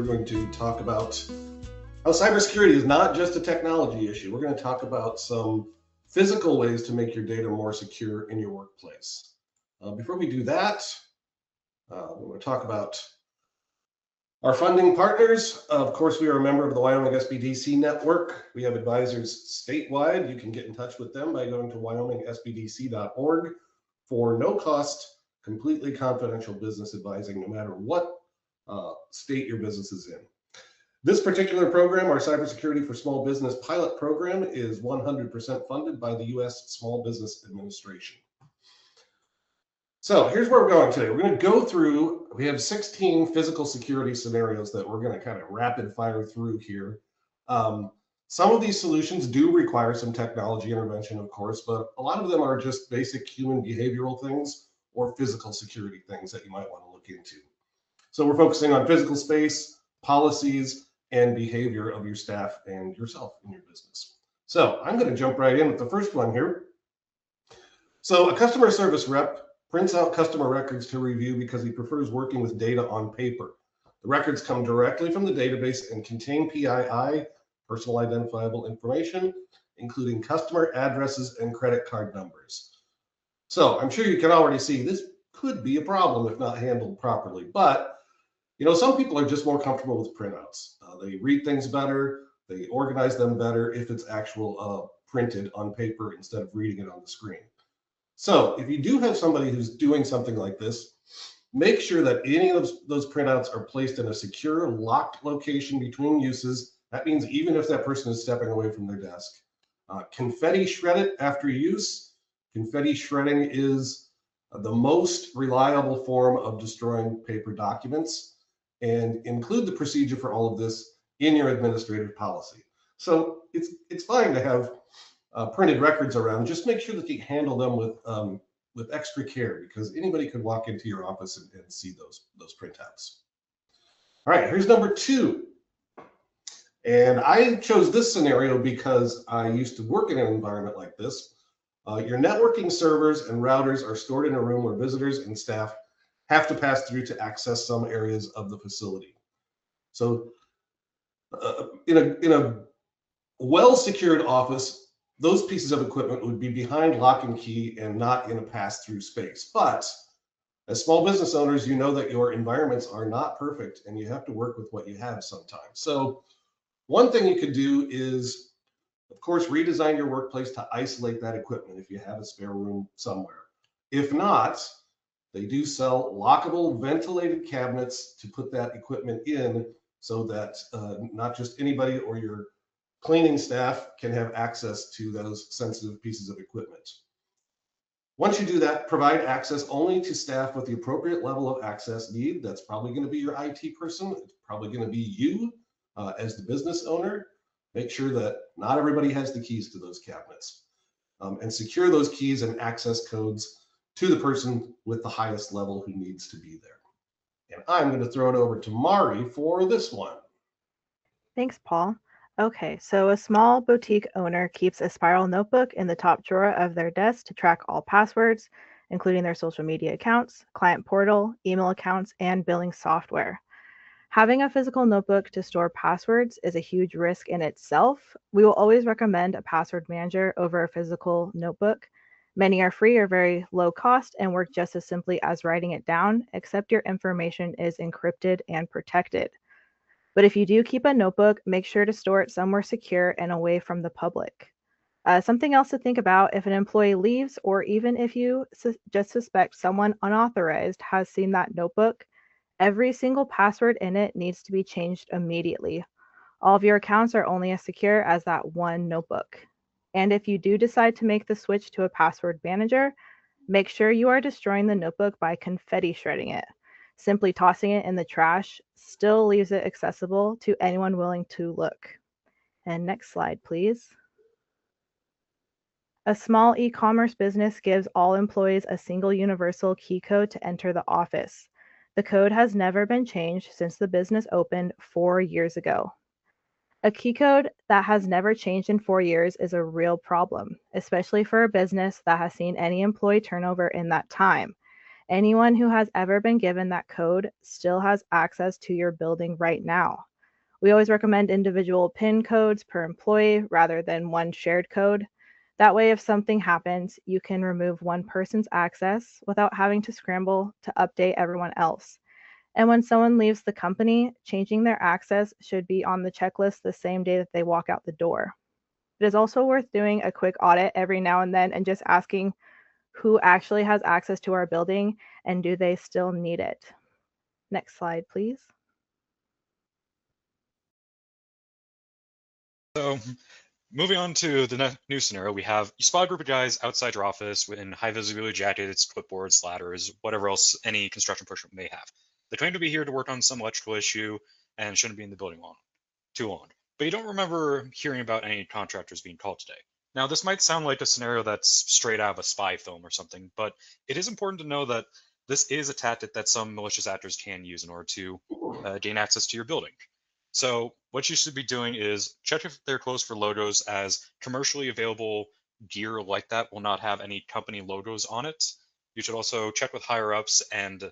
going to talk about how cybersecurity is not just a technology issue. We're going to talk about some physical ways to make your data more secure in your workplace. Before we do that, we're going to talk about our funding partners. Of course, we are a member of the Wyoming SBDC Network. We have advisors statewide. You can get in touch with them by going to wyomingsbdc.org for no cost, completely confidential business advising, no matter what state your business is in. This particular program, our Cybersecurity for Small Business pilot program, is 100% funded by the U.S. Small Business Administration. So here's where we're going today. We're going to go through, we have 16 physical security scenarios that we're going to kind of rapid fire through here. Some of these solutions do require some technology intervention, of course, but a lot of them are just basic human behavioral things or physical security things that you might want to look into. So we're focusing on physical space, policies, and behavior of your staff and yourself in your business. So I'm going to jump right in with the first one here. So a customer service rep prints out customer records to review because he prefers working with data on paper. The records come directly from the database and contain PII, personal identifiable information, including customer addresses and credit card numbers. So I'm sure you can already see this could be a problem if not handled properly, but you know, some people are just more comfortable with printouts. They read things better, they organize them better if it's actual printed on paper instead of reading it on the screen. So if you do have somebody who's doing something like this, make sure that any of those printouts are placed in a secure, locked location between uses. That means even if that person is stepping away from their desk. Confetti shred it after use. Confetti shredding is the most reliable form of destroying paper documents, and include the procedure for all of this in your administrative policy. So it's fine to have printed records around. Just make sure that you handle them with extra care, because anybody could walk into your office and see those printouts. All right, here's number 2. And I chose this scenario because I used to work in an environment like this. Your networking servers and routers are stored in a room where visitors and staff have to pass through to access some areas of the facility. So in a well-secured office, those pieces of equipment would be behind lock and key and not in a pass-through space. But as small business owners, you know that your environments are not perfect and you have to work with what you have sometimes. So one thing you could do is, of course, redesign your workplace to isolate that equipment if you have a spare room somewhere. If not, they do sell lockable ventilated cabinets to put that equipment in so that not just anybody or your cleaning staff can have access to those sensitive pieces of equipment. Once you do that, provide access only to staff with the appropriate level of access need. That's probably going to be your IT person. It's probably going to be you as the business owner. Make sure that not everybody has the keys to those cabinets. And secure those keys and access codes to the person with the highest level who needs to be there. And I'm going to throw it over to Marree for this one. Thanks, Paul. Okay, so a small boutique owner keeps a spiral notebook in the top drawer of their desk to track all passwords, including their social media accounts, client portal, email accounts, and billing software. Having a physical notebook to store passwords is a huge risk in itself. We will always recommend a password manager over a physical notebook. Many are free or very low cost and work just as simply as writing it down, except your information is encrypted and protected. But if you do keep a notebook, make sure to store it somewhere secure and away from the public. Something else to think about: if an employee leaves, or even if you just suspect someone unauthorized has seen that notebook, every single password in it needs to be changed immediately. All of your accounts are only as secure as that one notebook. And if you do decide to make the switch to a password manager, make sure you are destroying the notebook by confetti shredding it. Simply tossing it in the trash still leaves it accessible to anyone willing to look. And next slide, please. A small e-commerce business gives all employees a single universal key code to enter the office. The code has never been changed since the business opened 4 years ago. A key code that has never changed in 4 years is a real problem, especially for a business that has seen any employee turnover in that time. Anyone who has ever been given that code still has access to your building right now. We always recommend individual PIN codes per employee rather than one shared code. That way, if something happens, you can remove one person's access without having to scramble to update everyone else. And when someone leaves the company, changing their access should be on the checklist the same day that they walk out the door. It is also worth doing a quick audit every now and then and just asking who actually has access to our building and do they still need it. Next slide, please. So moving on to the new scenario, we have you spot a group of guys outside your office in high visibility jackets, clipboards, ladders, whatever else any construction person may have. They claim to be here to work on some electrical issue and shouldn't be in the building too long. But you don't remember hearing about any contractors being called today. Now, this might sound like a scenario that's straight out of a spy film or something, but it is important to know that this is a tactic that some malicious actors can use in order to gain access to your building. So what you should be doing is check if they're closed for logos, as commercially available gear like that will not have any company logos on it. You should also check with higher ups and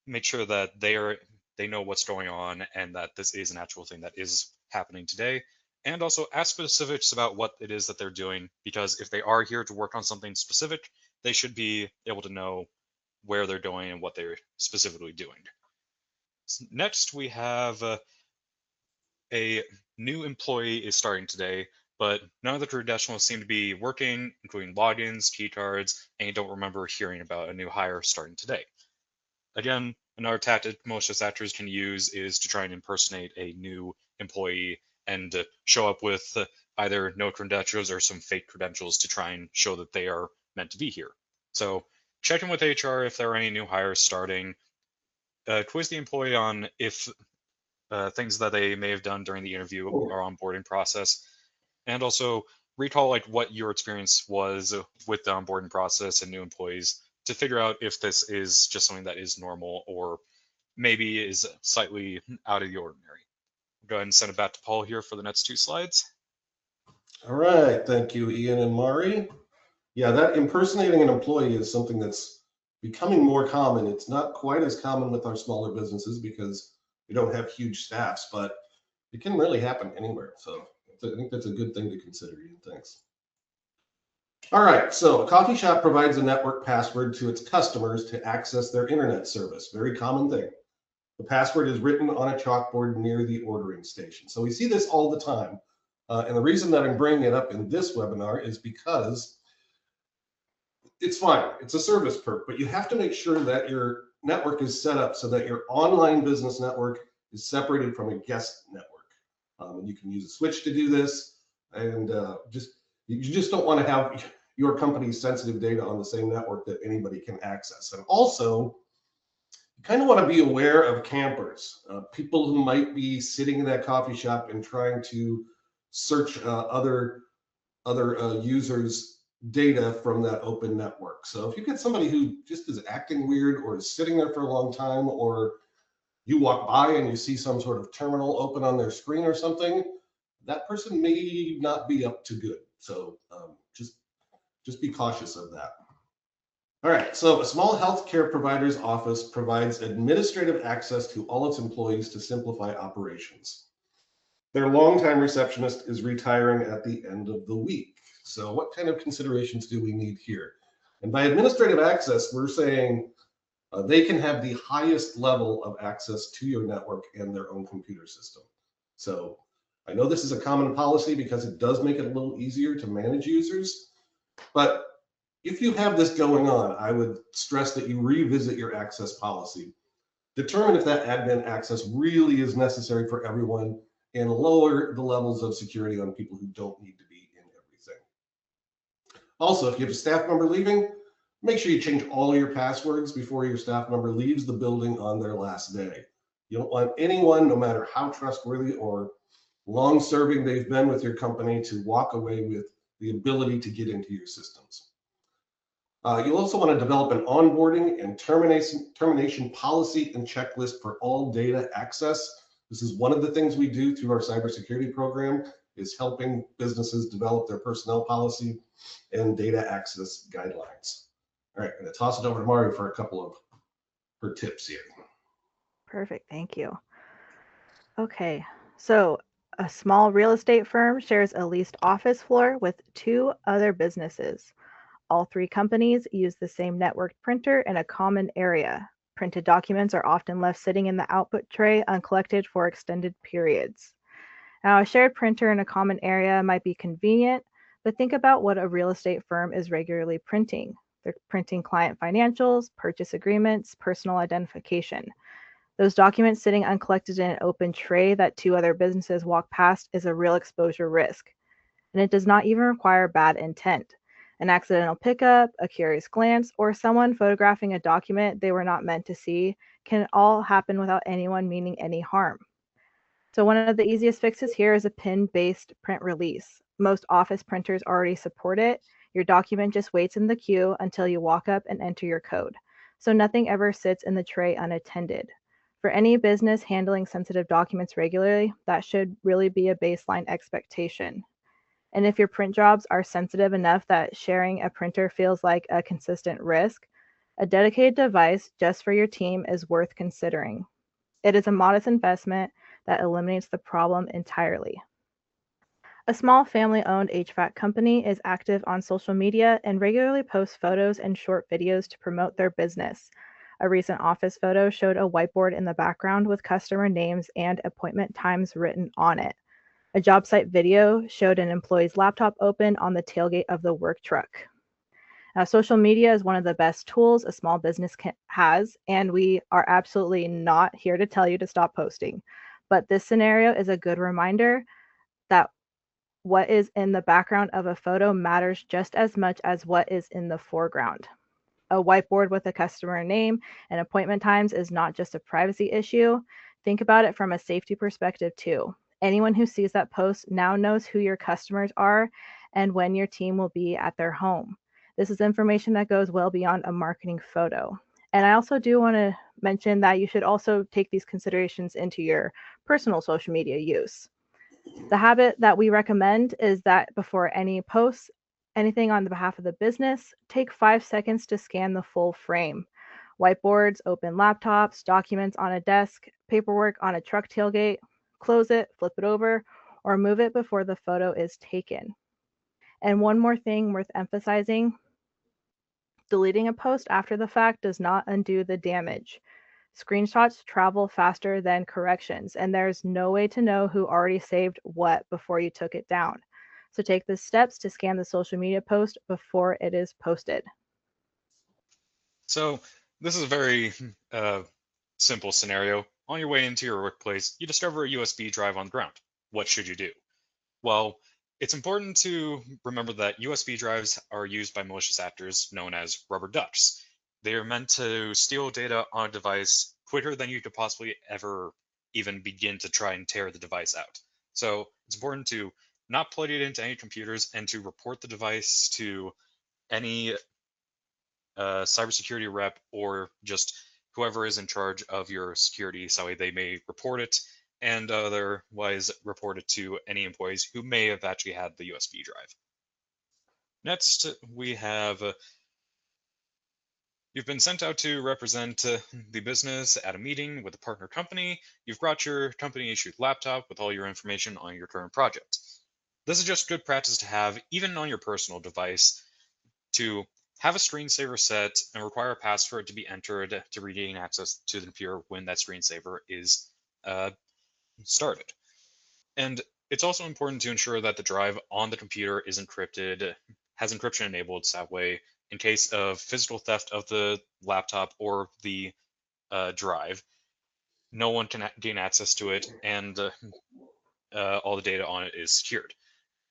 make sure that they know what's going on and that this is an actual thing that is happening today. And also ask specifics about what it is that they're doing, because if they are here to work on something specific, they should be able to know where they're going and what they're specifically doing. Next, we have a new employee is starting today, but none of the credentials seem to be working, including logins, key cards, and you don't remember hearing about a new hire starting today. Again, another tactic malicious actors can use is to try and impersonate a new employee and show up with either no credentials or some fake credentials to try and show that they are meant to be here. So check in with HR if there are any new hires starting. Quiz the employee on if things that they may have done during the interview or onboarding process, and also recall like what your experience was with the onboarding process and new employees to figure out if this is just something that is normal or maybe is slightly out of the ordinary. Go ahead and send it back to Paul here for the next two slides. All right, thank you, Ian and Marree. Yeah, that impersonating an employee is something that's becoming more common. It's not quite as common with our smaller businesses because we don't have huge staffs, but it can really happen anywhere. So I think that's a good thing to consider, Ian. Thanks. All right, so a coffee shop provides a network password to its customers to access their internet service. Very common thing. The password is written on a chalkboard near the ordering station. So we see this all the time. And the reason that I'm bringing it up in this webinar is because it's fine. It's a service perk, but you have to make sure that your network is set up so that your online business network is separated from a guest network. And you can use a switch to do this. And you just don't want to have your company's sensitive data on the same network that anybody can access. And also, you kind of want to be aware of campers, people who might be sitting in that coffee shop and trying to search other users' data from that open network. So if you get somebody who just is acting weird or is sitting there for a long time, or you walk by and you see some sort of terminal open on their screen or something, that person may not be up to good. So just be cautious of that. All right, so a small healthcare provider's office provides administrative access to all its employees to simplify operations. Their longtime receptionist is retiring at the end of the week. So what kind of considerations do we need here? And by administrative access, we're saying they can have the highest level of access to your network and their own computer system. So I know this is a common policy because it does make it a little easier to manage users, but if you have this going on, I would stress that you revisit your access policy. Determine if that admin access really is necessary for everyone and lower the levels of security on people who don't need to be in everything. Also, if you have a staff member leaving, make sure you change all your passwords before your staff member leaves the building on their last day. You don't want anyone, no matter how trustworthy or long-serving they've been with your company, to walk away with the ability to get into your systems. You'll also want to develop an onboarding and termination policy and checklist for all data access. This is one of the things we do through our cybersecurity program, is helping businesses develop their personnel policy and data access guidelines. All right, I'm going to toss it over to Marree for a couple of tips here. Perfect, thank you. Okay, so a small real estate firm shares a leased office floor with 2 other businesses. All 3 companies use the same networked printer in a common area. Printed documents are often left sitting in the output tray uncollected for extended periods. Now, a shared printer in a common area might be convenient, but think about what a real estate firm is regularly printing. They're printing client financials, purchase agreements, personal identification. Those documents sitting uncollected in an open tray that 2 other businesses walk past is a real exposure risk. And it does not even require bad intent. An accidental pickup, a curious glance, or someone photographing a document they were not meant to see can all happen without anyone meaning any harm. So one of the easiest fixes here is a pin-based print release. Most office printers already support it. Your document just waits in the queue until you walk up and enter your code. So nothing ever sits in the tray unattended. For any business handling sensitive documents regularly, that should really be a baseline expectation. And if your print jobs are sensitive enough that sharing a printer feels like a consistent risk, a dedicated device just for your team is worth considering. It is a modest investment that eliminates the problem entirely. A small family-owned HVAC company is active on social media and regularly posts photos and short videos to promote their business. A recent office photo showed a whiteboard in the background with customer names and appointment times written on it. A job site video showed an employee's laptop open on the tailgate of the work truck. Now, social media is one of the best tools a small business has, and we are absolutely not here to tell you to stop posting. But this scenario is a good reminder that what is in the background of a photo matters just as much as what is in the foreground. A whiteboard with a customer name and appointment times is not just a privacy issue. Think about it from a safety perspective too. Anyone who sees that post now knows who your customers are and when your team will be at their home. This is information that goes well beyond a marketing photo. And I also do want to mention that you should also take these considerations into your personal social media use. The habit that we recommend is that before any posts, anything on the behalf of the business, take 5 seconds to scan the full frame. Whiteboards, open laptops, documents on a desk, paperwork on a truck tailgate, close it, flip it over, or move it before the photo is taken. And one more thing worth emphasizing, deleting a post after the fact does not undo the damage. Screenshots travel faster than corrections, and there's no way to know who already saved what before you took it down. So take the steps to scan the social media post before it is posted. So this is a very simple scenario. On your way into your workplace, you discover a USB drive on the ground. What should you do? Well, it's important to remember that USB drives are used by malicious actors known as rubber ducks. They are meant to steal data on a device quicker than you could possibly ever even begin to try and tear the device out. So it's important to not plug it into any computers and to report the device to any cybersecurity rep or just whoever is in charge of your security, so they may report it and otherwise report it to any employees who may have actually had the USB drive. Next, we have you've been sent out to represent the business at a meeting with a partner company. You've brought your company issued laptop with all your information on your current project. This is just good practice to have, even on your personal device, to have a screensaver set and require a password to be entered to regain access to the computer when that screensaver is started. And it's also important to ensure that the drive on the computer is encrypted, has encryption enabled, so that way, in case of physical theft of the laptop or the drive, no one can gain access to it, and all the data on it is secured.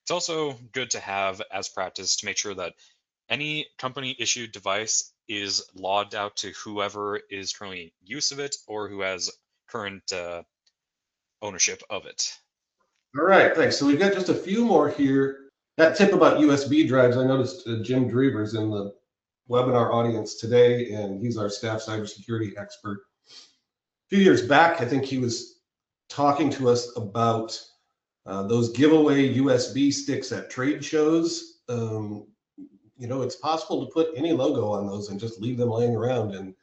It's also good to have as practice to make sure that any company issued device is logged out to whoever is currently in use of it or who has current ownership of it. All right, thanks. So we've got just a few more here. That tip about USB drives, I noticed Jim Drever's in the webinar audience today, and he's our staff cybersecurity expert. A few years back, I think he was talking to us about those giveaway USB sticks at trade shows. You know, it's possible to put any logo on those and just leave them laying around, and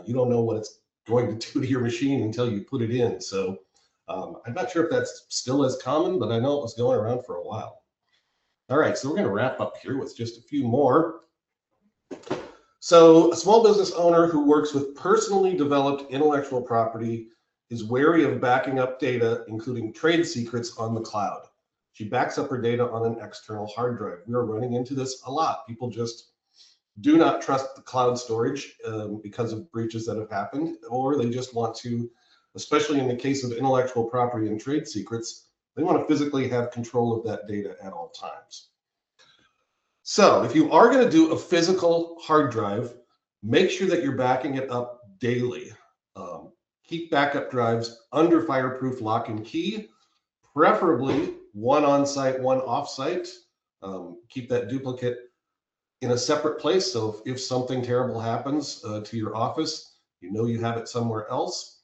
You don't know what it's going to do to your machine until you put it in. So I'm not sure if that's still as common, but I know it was going around for a while. All right, so we're going to wrap up here with just a few more. So a small business owner who works with personally developed intellectual property is wary of backing up data, including trade secrets, on the cloud. She backs up her data on an external hard drive. We are running into this a lot. People just do not trust the cloud storage because of breaches that have happened, or they just want to, especially in the case of intellectual property and trade secrets, they want to physically have control of that data at all times. So if you are going to do a physical hard drive, make sure that you're backing it up daily. Keep backup drives under fireproof lock and key, preferably one on-site, one off-site. Keep that duplicate in a separate place, so if something terrible happens to your office, you know you have it somewhere else.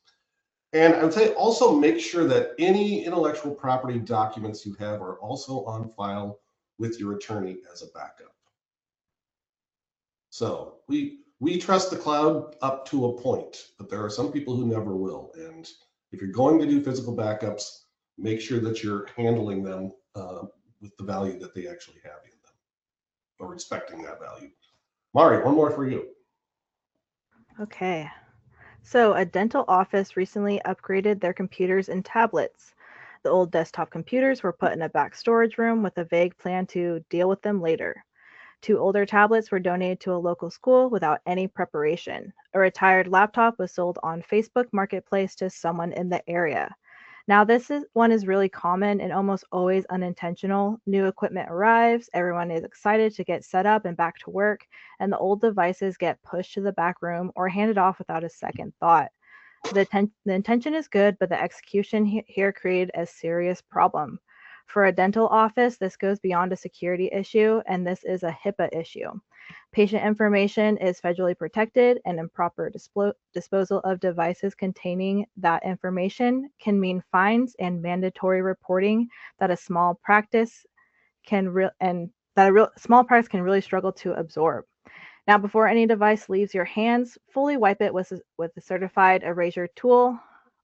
And I would say also make sure that any intellectual property documents you have are also on file with your attorney as a backup. So we trust the cloud up to a point, but there are some people who never will. And if you're going to do physical backups, make sure that you're handling them with the value that they actually have in them, or respecting that value. Marree, one more for you. Okay. So a dental office recently upgraded their computers and tablets. The old desktop computers were put in a back storage room with a vague plan to deal with them later. 2 older tablets were donated to a local school without any preparation. A retired laptop was sold on Facebook Marketplace to someone in the area. Now, one is really common and almost always unintentional. New equipment arrives, everyone is excited to get set up and back to work, and the old devices get pushed to the back room or handed off without a second thought. The intention is good, but the execution here created a serious problem. For a dental office, this goes beyond a security issue, and this is a HIPAA issue. Patient information is federally protected, and improper disposal of devices containing that information can mean fines and mandatory reporting that a small practice can really struggle to absorb. Now, before any device leaves your hands, fully wipe it with a certified erasure tool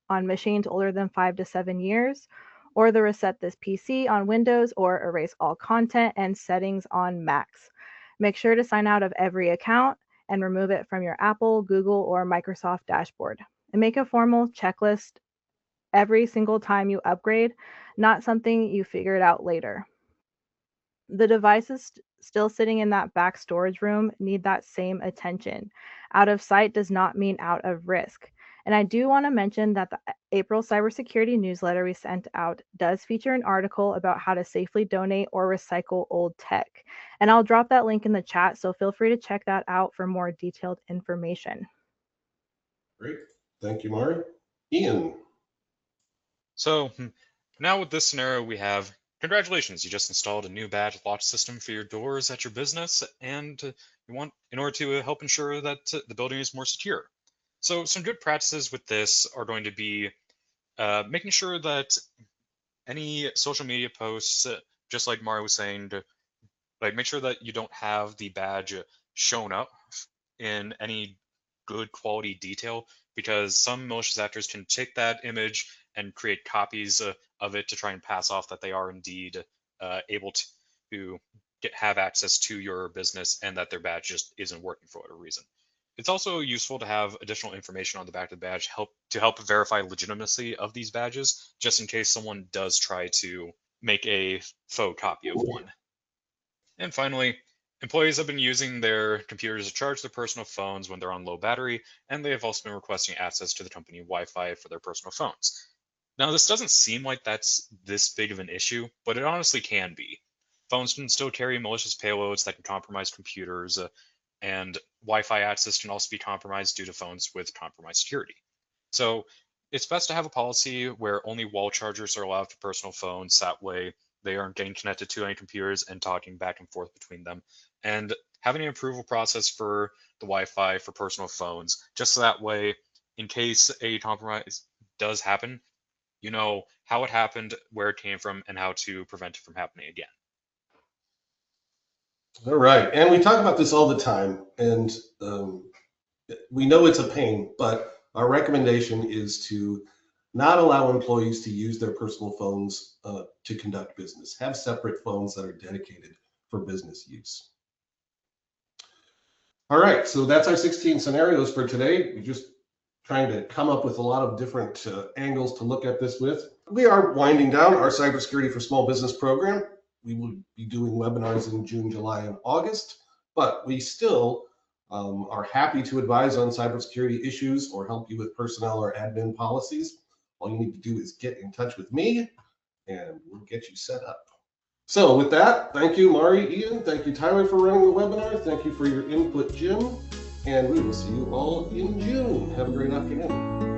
on machines older than 5 to 7 years, or the reset this PC on Windows, or erase all content and settings on Macs. Make sure to sign out of every account and remove it from your Apple, Google, or Microsoft dashboard. And make a formal checklist every single time you upgrade, not something you figure it out later. The devices still sitting in that back storage room need that same attention. Out of sight does not mean out of risk. And I do want to mention that the April cybersecurity newsletter we sent out does feature an article about how to safely donate or recycle old tech. And I'll drop that link in the chat, so feel free to check that out for more detailed information. Great. Thank you, Marree. Ian. So now with this scenario we have, congratulations, you just installed a new badge lock system for your doors at your business, and you want, in order to help ensure that the building is more secure. So some good practices with this are going to be making sure that any social media posts, just like Marree was saying, make sure that you don't have the badge shown up in any good quality detail, because some malicious actors can take that image and create copies of it to try and pass off that they are indeed able to have access to your business, and that their badge just isn't working for whatever reason. It's also useful to have additional information on the back of the badge to help verify legitimacy of these badges, just in case someone does try to make a faux copy of one. And finally, employees have been using their computers to charge their personal phones when they're on low battery, and they have also been requesting access to the company Wi-Fi for their personal phones. Now, this doesn't seem like that's this big of an issue, but it honestly can be. Phones can still carry malicious payloads that can compromise computers, and Wi-Fi access can also be compromised due to phones with compromised security. So it's best to have a policy where only wall chargers are allowed for personal phones. That way they aren't getting connected to any computers and talking back and forth between them. And having an approval process for the Wi-Fi for personal phones, just so that way, in case a compromise does happen, you know how it happened, where it came from, and how to prevent it from happening again. All right, and we talk about this all the time, and we know it's a pain, but our recommendation is to not allow employees to use their personal phones to conduct business. Have separate phones that are dedicated for business use. All right, so that's our 16 scenarios for today. We're just trying to come up with a lot of different angles to look at this with. We are winding down our Cybersecurity for Small Business program. We will be doing webinars in June, July, and August, but we still are happy to advise on cybersecurity issues or help you with personnel or admin policies. All you need to do is get in touch with me and we'll get you set up. So with that, thank you, Marree, Ian. Thank you, Tyler, for running the webinar. Thank you for your input, Jim. And we will see you all in June. Have a great afternoon.